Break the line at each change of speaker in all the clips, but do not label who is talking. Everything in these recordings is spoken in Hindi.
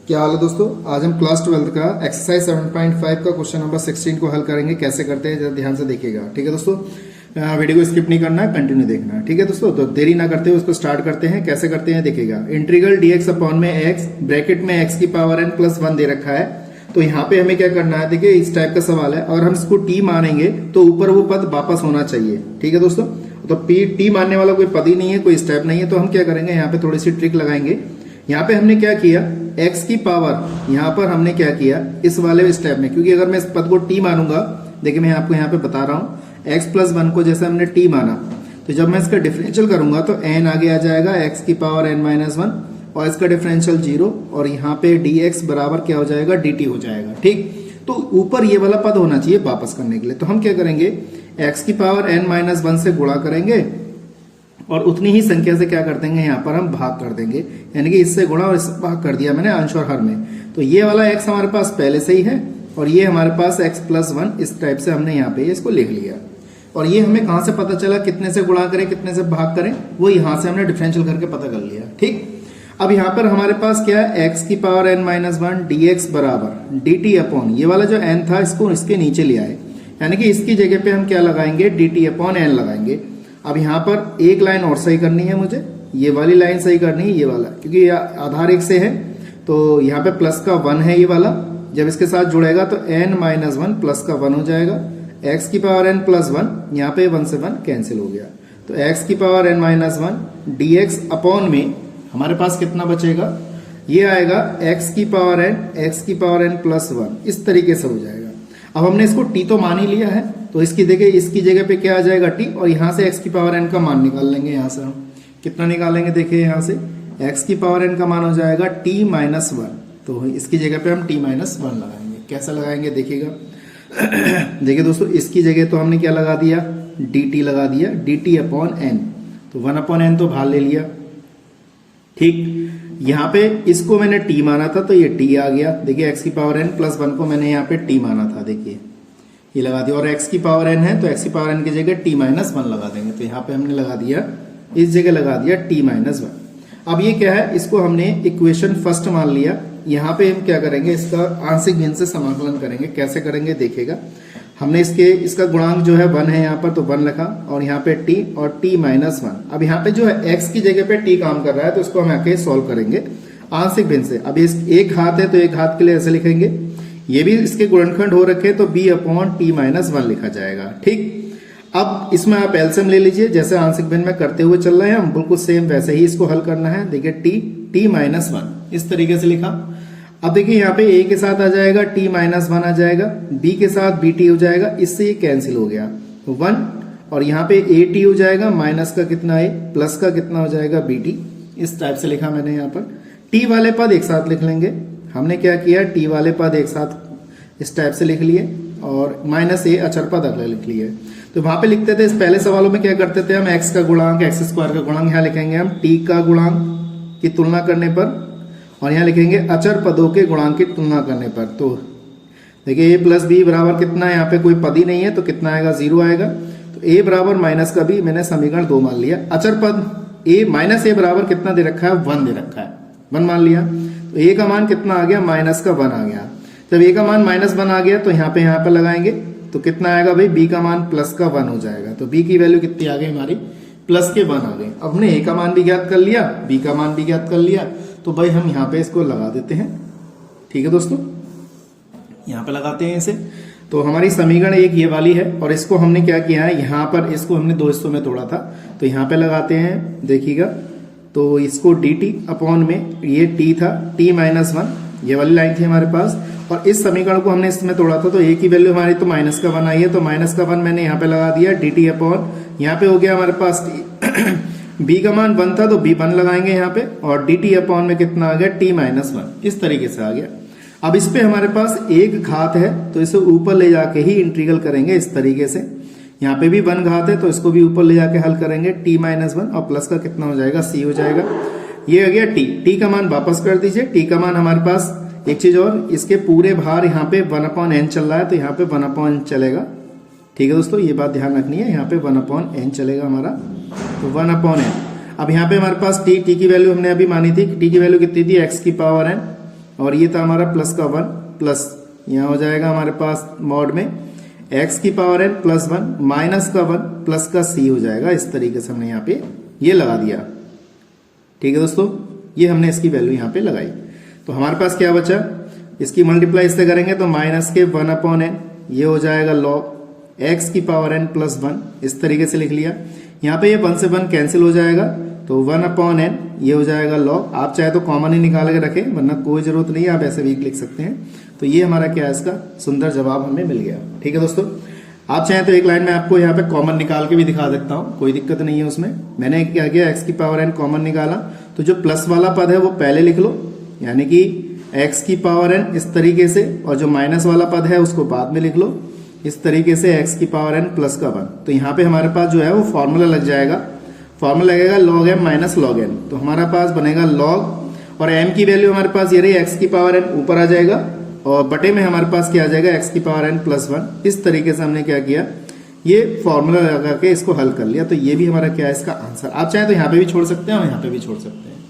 क्या हाल है दोस्तों। आज हम क्लास 12 का एक्सरसाइज 7.5 का क्वेश्चन नंबर 16 को हल करेंगे। कैसे करते हैं जरा ध्यान से देखिएगा, ठीक है दोस्तों। वीडियो को स्किप नहीं करना है, कंटिन्यू देखना है, ठीक है दोस्तों। तो देरी ना करते हुए उसको स्टार्ट करते हैं। कैसे करते हैं देखिएगा। इंटीग्रल dx अपॉन में x ब्रैकेट में x की पावर n प्लस 1 दे रखा है। तो यहाँ पे हमें क्या करना है, देखिए इस टाइप का सवाल है। अगर हम इसको t मानेंगे तो ऊपर वो पद वापस होना चाहिए, ठीक है दोस्तों। तो t मानने वाला कोई पद ही नहीं है, कोई स्टेप नहीं है। तो हम क्या करेंगे, यहाँ पे थोड़ी सी ट्रिक लगाएंगे। यहाँ पे हमने क्या किया, x की पावर यहाँ पर हमने क्या किया इस वाले स्टेप में, क्योंकि अगर मैं इस पद को t मानूंगा, देखिए मैं आपको यहाँ पे बता रहा हूँ, x प्लस 1 को जैसे हमने t माना, तो जब मैं इसका डिफरेंशियल करूंगा तो n आगे आ जाएगा x की पावर n माइनस 1 और इसका डिफरेंशियल 0 और यहाँ पे dx बराबर क्या हो जाएगा, dt हो जाएगा, ठीक। तो ऊपर ये वाला पद होना चाहिए वापस करने के लिए। तो हम क्या करेंगे, x की पावर n माइनस 1 से गुणा करेंगे और उतनी ही संख्या से क्या कर देंगे, यहाँ पर हम भाग कर देंगे। यानी कि इससे गुणा और इससे भाग कर दिया मैंने अंश और हर में। तो ये वाला x हमारे पास पहले से ही है और ये हमारे पास x प्लस 1 इस टाइप से हमने यहाँ पे इसको लिख लिया। और ये हमें कहाँ से पता चला, कितने से गुणा करें कितने से भाग करें, वो यहाँ से हमने डिफरेंशियल करके पता कर लिया, ठीक। अब यहाँ पर हमारे पास क्या है, x की पावर n माइनस 1 dx बराबर dt अपॉन ये वाला जो n था इसको इसके नीचे लिया है, यानी कि इसकी जगह पे हम क्या लगाएंगे, dt अपॉन n लगाएंगे। अब यहाँ पर एक लाइन और सही करनी है मुझे, ये वाली लाइन सही करनी है, ये वाला, क्योंकि आधार एक से है तो यहाँ पे प्लस का 1 है ये वाला। जब इसके साथ जुड़ेगा तो n माइनस 1 प्लस का 1 हो जाएगा। x की पावर n प्लस 1, यहाँ पे 1 से 1 कैंसिल हो गया। तो x की power n minus 1 dx upon में हमारे पास कितना बचेगा, ये आएगा x की पावर n प्लस 1, इस तरीके से हो जाएगा। अब हमने इसको t तो मान ही लिया है, तो इसकी देखिए इसकी जगह पे क्या आ जाएगा t, और यहाँ से x की पावर n का मान निकाल लेंगे। यहाँ से हम कितना निकालेंगे, देखिए यहाँ से x की पावर n का मान हो जाएगा t माइनस 1, तो इसकी जगह पे हम t माइनस 1 लगाएंगे। कैसा लगाएंगे देखिएगा। देखिए दोस्तों, इसकी जगह तो हमने क्या लगा दिया, dt लगा दिया, dt अपॉन n, तो 1 अपॉन n तो भाग ले लिया, ठीक। यहाँ पे इसको मैंने t माना था तो ये t आ गया। देखिए x की पावर n प्लस 1 को मैंने यहाँ पे t माना था, देखिए ये लगा दिया। और x की पावर n है तो x की पावर n की जगह t माइनस 1 लगा देंगे। तो यहाँ पे हमने लगा दिया, इस जगह लगा दिया t माइनस 1। अब ये क्या है, इसको हमने इक्वेशन फर्स्ट मान लिया। यहाँ पे हम क्या करेंगे, इसका आंशिक भिन्न से समाकलन करेंगे। कैसे करेंगे देखिएगा। हमने इसका गुणांक जो है 1 है यहाँ पर, तो 1 लिखा और यहाँ पे t और t माइनस 1। अब यहाँ पे जो है x की जगह पे t काम कर रहा है तो इसको हम आके सॉल्व करेंगे आंशिक भिन्न से। अब इस एक घात है तो एक घात के लिए ऐसे लिखेंगे, ये भी इसके गुणनखंड हो रखे तो b अपॉन t माइनस 1 लिखा जाएगा, ठीक। अब इसमें आप एलसीएम ले लीजिए, जैसे आंशिक भिन्न में करते हुए चल रहे हैं हम, बिल्कुल सेम वैसे ही इसको हल करना है। देखिए t माइनस 1 इस तरीके से लिखा। अब देखिए यहाँ पे a के साथ आ जाएगा t माइनस 1 आ जाएगा, b के साथ bt हो जाएगा, इससे ये कैंसिल हो गया 1, और यहाँ पे at हो जाएगा, माइनस का कितना a प्लस का कितना हो जाएगा bt। इस टाइप से लिखा मैंने यहाँ पर। t वाले पद एक साथ लिख लेंगे। हमने क्या किया, t वाले पद एक साथ इस टाइप से लिख लिए और माइनस a अचर पद अगले लिख लिए। तो वहां पे लिखते थे, इस पहले सवालों में क्या करते थे हम, x का गुणांक x स्क्वायर का गुणांक यहाँ लिखेंगे हम t का गुणांक की तुलना करने पर, और यहाँ लिखेंगे अचर पदों के गुणांक की तुलना करने पर। तो देखिए a प्लस बी बराबर कितना है, यहाँ पे कोई पद ही नहीं है तो कितना आएगा, 0 आएगा। तो a बराबर माइनस का भी मैंने समीकरण 2 मान लिया। अचर पद a माइनस a बराबर कितना दे रखा है, 1 दे रखा है, 1 मान लिया। तो a का मान कितना आ गया, माइनस का 1 आ गया। जब a का मान माइनस 1 आ गया तो यहाँ पे लगाएंगे तो कितना आएगा भाई, b का मान प्लस का 1 हो जाएगा। तो b की वैल्यू कितनी आ गई हमारी, प्लस के 1 आ गई। अब हमने a का मान भी ज्ञात कर लिया, b का मान भी ज्ञात कर लिया, तो भाई हम यहाँ पे इसको लगा देते हैं, ठीक है दोस्तों। यहाँ पे लगाते हैं इसे। तो हमारी समीकरण एक ये वाली है, और इसको हमने क्या किया है, यहाँ पर इसको हमने 2 हिस्सों में तोड़ा था, तो यहाँ पे लगाते हैं, देखिएगा। तो इसको dt अपॉन में ये t था, t माइनस 1 ये वाली लाइन थी हमारे पास, और इस समीकरण को हमने इसमें तोड़ा था तो a की वैल्यू हमारी तो माइनस का 1 आई है, तो माइनस का 1 मैंने यहाँ पे लगा दिया, dt अपॉन यहाँ पे हो गया हमारे पास b का मान 1 था तो b 1 लगाएंगे यहाँ पे, और dt अपॉन में कितना आ गया, t माइनस 1 इस तरीके से आ गया। अब इस पे हमारे पास एक घात है तो इसे ऊपर ले जाके ही इंटीग्रल करेंगे इस तरीके से। यहाँ पे भी 1 घात है तो इसको भी ऊपर ले जाके हल करेंगे, t माइनस 1 और प्लस का कितना हो जाएगा, c हो जाएगा। ये हो गया t का मान वापस कर दीजिए। t का मान हमारे पास, एक चीज और, इसके पूरे भार यहाँ पे 1 अपॉन n चल रहा है तो यहाँ पे 1 अपॉन n चलेगा, ठीक है दोस्तों, ये बात ध्यान रखनी है। यहाँ पे 1 अपॉन n चलेगा हमारा, तो 1 अपॉन n। अब यहाँ पे हमारे पास t की वैल्यू हमने अभी मानी थी, t की वैल्यू कितनी थी, x की पावर n और ये था हमारा प्लस का 1 प्लस यहाँ हो जाएगा हमारे पास मॉड में x की पावर n प्लस 1 माइनस का 1 प्लस का c हो जाएगा। इस तरीके से हमने यहाँ पे ये लगा दिया। ठीक है दोस्तों, ये हमने इसकी वैल्यू यहाँ पे लगाई। तो हमारे पास क्या बचा, इसकी मल्टीप्लाई इससे करेंगे तो माइनस के 1/n ये हो जाएगा log x की पावर n प्लस 1, इस तरीके से लिख लिया। यहाँ पे ये 1 से 1 कैंसिल हो जाएगा तो 1/n ये हो जाएगा log। आप चाहे तो कॉमन ही निकाल के रखें, वरना कोई जरूरत नहीं है, आप ऐसे भी लिख सकते हैं। तो ये हमारा क्या है, इसका सुंदर जवाब हमें मिल गया। ठीक है दोस्तों, आप चाहें तो एक लाइन में आपको यहाँ पे कॉमन निकाल के भी दिखा देता हूँ, कोई दिक्कत नहीं है उसमें। मैंने क्या किया, x की पावर n कॉमन निकाला, तो जो प्लस वाला पद है वो पहले लिख लो, यानी कि x की पावर n इस तरीके से, और जो माइनस वाला पद है उसको बाद में लिख लो इस तरीके से, x की पावर n प्लस का 1। तो यहाँ पे हमारे पास जो है वो फॉर्मूला लग जाएगा, फॉर्मूला लगेगा log m minus log n। तो हमारा पास बनेगा log, और m की वैल्यू हमारे पास ये रही x की पावर n ऊपर आ जाएगा, और बटे में हमारे पास क्या आ जाएगा x की पावर n प्लस 1। इस तरीके से हमने क्या किया, ये फॉर्मूला लगा के इसको हल कर लिया। तो ये भी हमारा क्या है, इसका आंसर। आप चाहे तो यहाँ पे भी छोड़ सकते हैं और यहाँ पे भी छोड़ सकते हैं।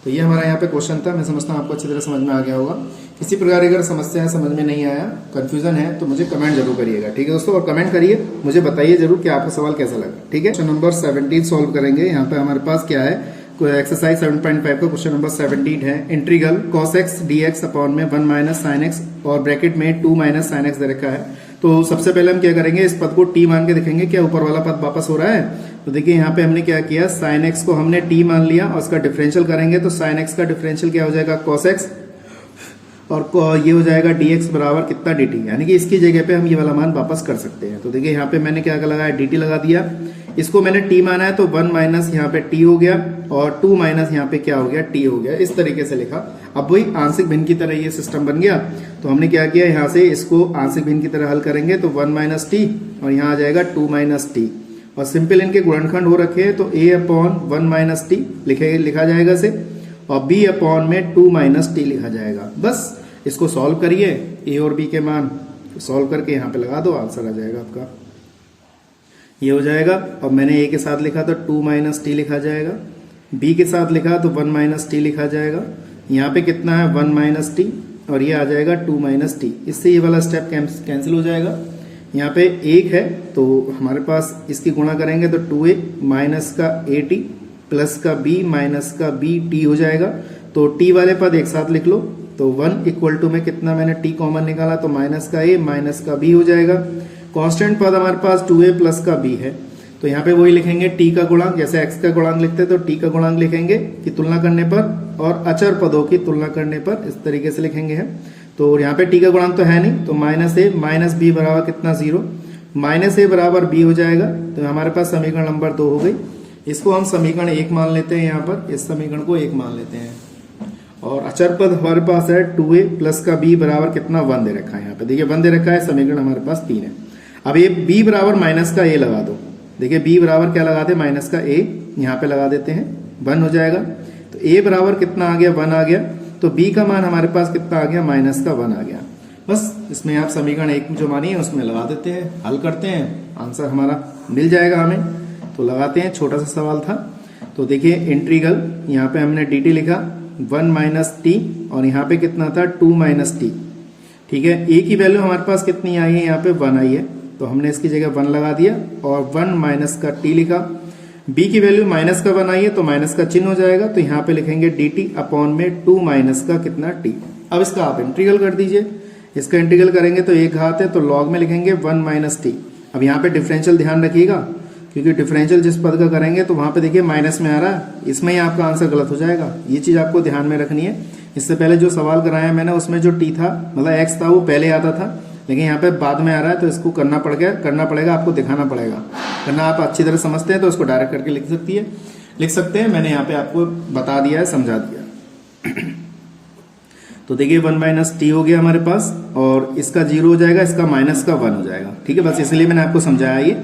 तो ये हमारा यहाँ पे क्वेश्चन था। मैं समझता हूँ आपको अच्छी तरह समझ में आ गया होगा। किसी प्रकार की अगर समस्या है, समझ में नहीं आया, कंफ्यूजन है, तो मुझे कमेंट जरूर करिएगा। ठीक है दोस्तों, और कमेंट करिए, मुझे बताइए जरूर कि आपका सवाल कैसा लगा। ठीक है, क्वेश्चन नंबर 17 सॉल्व करेंगे। यहाँ पे हमारे पास क्या है, एक्सरसाइज 7.5 का क्वेश्चन नंबर 17 है। Integral cos x dx upon में 1 माइनस साइन एक्स और ब्रैकेट में 2 माइनस साइन एक्स दे रखा है। तो सबसे पहले हम क्या करेंगे, इस पद को t मान के देखेंगे क्या ऊपर वाला पद वापस हो रहा है। तो देखिए यहाँ पे हमने क्या किया, साइन एक्स को हमने t मान लिया और उसका डिफरेंशियल करेंगे तो साइन एक्स का डिफरेंशियल क्या हो जाएगा, cos x, और ये हो जाएगा dx बराबर कितना dt, यानी कि इसकी जगह पे हम ये वाला मान वापस कर सकते हैं। तो देखिए यहाँ पे मैंने क्या लगाया, dt लगा दिया। इसको मैंने t माना है तो 1 माइनस यहाँ पे t हो गया और 2 माइनस यहाँ पे क्या हो गया, t हो गया। इस तरीके से लिखा। अब वही आंशिक भिन्न की तरह ये सिस्टम बन गया। तो हमने क्या किया, यहाँ से इसको आंशिक भिन्न की तरह हल करेंगे तो 1 माइनस टी और यहाँ आ जाएगा 2 माइनस टी, और सिंपल इनके गुणनखंड हो रखे हैं तो a अपॉन 1 माइनस टी लिखा जाएगा इसे, और b अपॉन में 2 माइनस टी लिखा जाएगा। बस इसको सॉल्व करिए, a और b के मान सॉल्व करके यहाँ पे लगा दो, आंसर आ जाएगा आपका। ये हो जाएगा। और मैंने a के साथ लिखा तो 2 माइनस टी लिखा जाएगा, b के साथ लिखा तो 1 माइनस टी लिखा जाएगा। यहाँ पे कितना है, 1 माइनस टी, और ये आ जाएगा 2 माइनस टी। इससे ये वाला स्टेप कैंसिल हो जाएगा। यहाँ पे 1 है तो हमारे पास इसकी गुणा करेंगे तो 2a माइनस का a टी प्लस का b माइनस का b टी हो जाएगा। तो t वाले पद एक साथ लिख लो, तो 1 इक्वल टू में कितना मैंने t कॉमन निकाला तो माइनस का a माइनस का b हो जाएगा। कांस्टेंट पद हमारे पास 2a प्लस का b है, तो यहाँ पे वही लिखेंगे t का गुणांक, जैसे x का गुणांक लिखते हैं तो t का गुणांक लिखेंगे कि तुलना करने पर, और अचर पदों की तुलना करने पर इस तरीके से लिखेंगे हैं। तो यहाँ पे t का गुणांक तो है नहीं, तो माइनस a माइनस b बराबर कितना 0, माइनस a बराबर b हो जाएगा। तो हमारे पास समीकरण नंबर 2 हो गई। इसको हम समीकरण 1 मान लेते हैं, यहाँ पर इस समीकरण को 1 मान लेते हैं। और अचर पद हमारे पास है 2a प्लस का b बराबर कितना 1 दे रखा है। यहाँ पे देखिए 1 दे रखा है, समीकरण हमारे पास 3 है। अब ये b बराबर माइनस का a लगा दो। देखिए b बराबर क्या लगाते हैं, माइनस का a, यहाँ पे लगा देते हैं, 1 हो जाएगा। तो a बराबर कितना आ गया, 1 आ गया। तो b का मान हमारे पास कितना आ गया, माइनस का 1 आ गया। बस इसमें आप समीकरण 1 जो मानी है उसमें लगा देते हैं, हल करते हैं, आंसर हमारा मिल जाएगा हमें। तो लगाते हैं, छोटा सा सवाल था। तो देखिए इंटीग्रल, यहाँ पे हमने dt लिखा 1 माइनस टी, और यहाँ पे कितना था 2 माइनस टी। ठीक है, a की वैल्यू हमारे पास कितनी आई है, यहाँ पे 1 आई है, तो हमने इसकी जगह 1 लगा दिया और 1 माइनस का t लिखा। b की वैल्यू माइनस का 1 आई है तो माइनस का चिन्ह हो जाएगा, तो यहाँ पे लिखेंगे dt अपॉन में 2 माइनस का कितना t। अब इसका आप इंटीग्रल कर दीजिए। इसका इंटीग्रल करेंगे तो एक घात है तो लॉग में लिखेंगे 1 माइनस टी। अब यहाँ पे डिफरेंशियल ध्यान रखिएगा, क्योंकि डिफरेंशियल जिस पद का करेंगे तो वहां पे देखिए माइनस में आ रहा है, इसमें ही आपका आंसर गलत हो जाएगा। ये चीज आपको ध्यान में रखनी है। इससे पहले जो सवाल कराया मैंने उसमें जो टी था, मतलब एक्स था, वो पहले आता था, लेकिन यहाँ पे बाद में आ रहा है, तो इसको करना पड़ेगा, आपको दिखाना पड़ेगा। वरना आप अच्छी तरह समझते हैं तो इसको डायरेक्ट करके लिख सकते हैं। मैंने यहाँ पे आपको बता दिया है, समझा दिया। तो देखिए 1 माइनस टी हो गया हमारे पास, और इसका 0 हो जाएगा, इसका माइनस का 1 हो जाएगा। ठीक है, बस इसलिए मैंने आपको समझाया।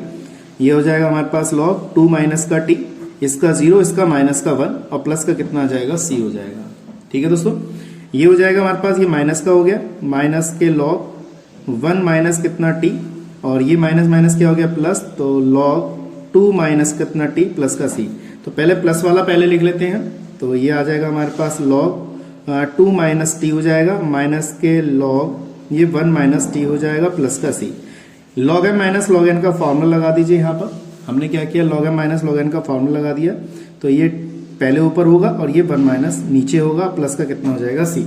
ये हो जाएगा हमारे पास log 2 माइनस का टी, इसका 0, इसका माइनस का 1, और प्लस का कितना आ जाएगा, c हो जाएगा। ठीक है दोस्तों, ये हो जाएगा हमारे पास, ये माइनस का हो गया, माइनस के log 1 माइनस कितना t, और ये माइनस माइनस क्या हो गया, प्लस, तो log 2 माइनस कितना t प्लस का c। तो पहले प्लस वाला पहले लिख लेते हैं, तो ये आ जाएगा हमारे पास log 2 माइनस टी हो जाएगा, माइनस के लॉग ये 1 माइनस टी हो जाएगा प्लस का C. Log M minus log N का फॉर्मूला लगा दीजिए। यहाँ पर हमने क्या किया, log M minus log N का फॉर्मूला लगा दिया, तो ये पहले ऊपर होगा और ये 1 माइनस नीचे होगा, प्लस का कितना हो जाएगा सी।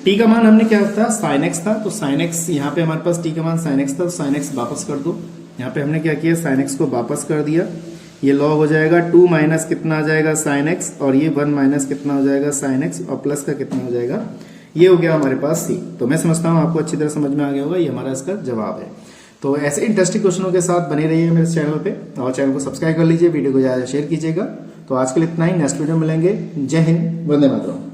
टी का मान हमने क्या था, साइन एक्स था, तो साइन एक्स यहाँ पे हमारे पास टी का मान साइन एक्स था, तो साइन एक्स वापस कर दो। यहाँ पे हमने क्या किया, साइन एक्स को वापस कर दिया, ये लॉग हो जाएगा 2 माइनस कितना आ जाएगा साइन एक्स, और ये 1 माइनस कितना हो जाएगा साइन एक्स, और प्लस का कितना हो जाएगा, ये हो गया हमारे पास सी। तो मैं समझता हूँ आपको अच्छी तरह समझ में आ गया होगा, ये हमारा इसका जवाब है। तो ऐसे इंटरेस्टिंग क्वेश्चनों के साथ बने रहिए मेरे चैनल पे, और चैनल को सब्सक्राइब कर लीजिए, वीडियो को ज्यादा शेयर कीजिएगा। तो आज के लिए इतना ही, नेक्स्ट वीडियो मिलेंगे। जय हिंद, वंदे मातरम।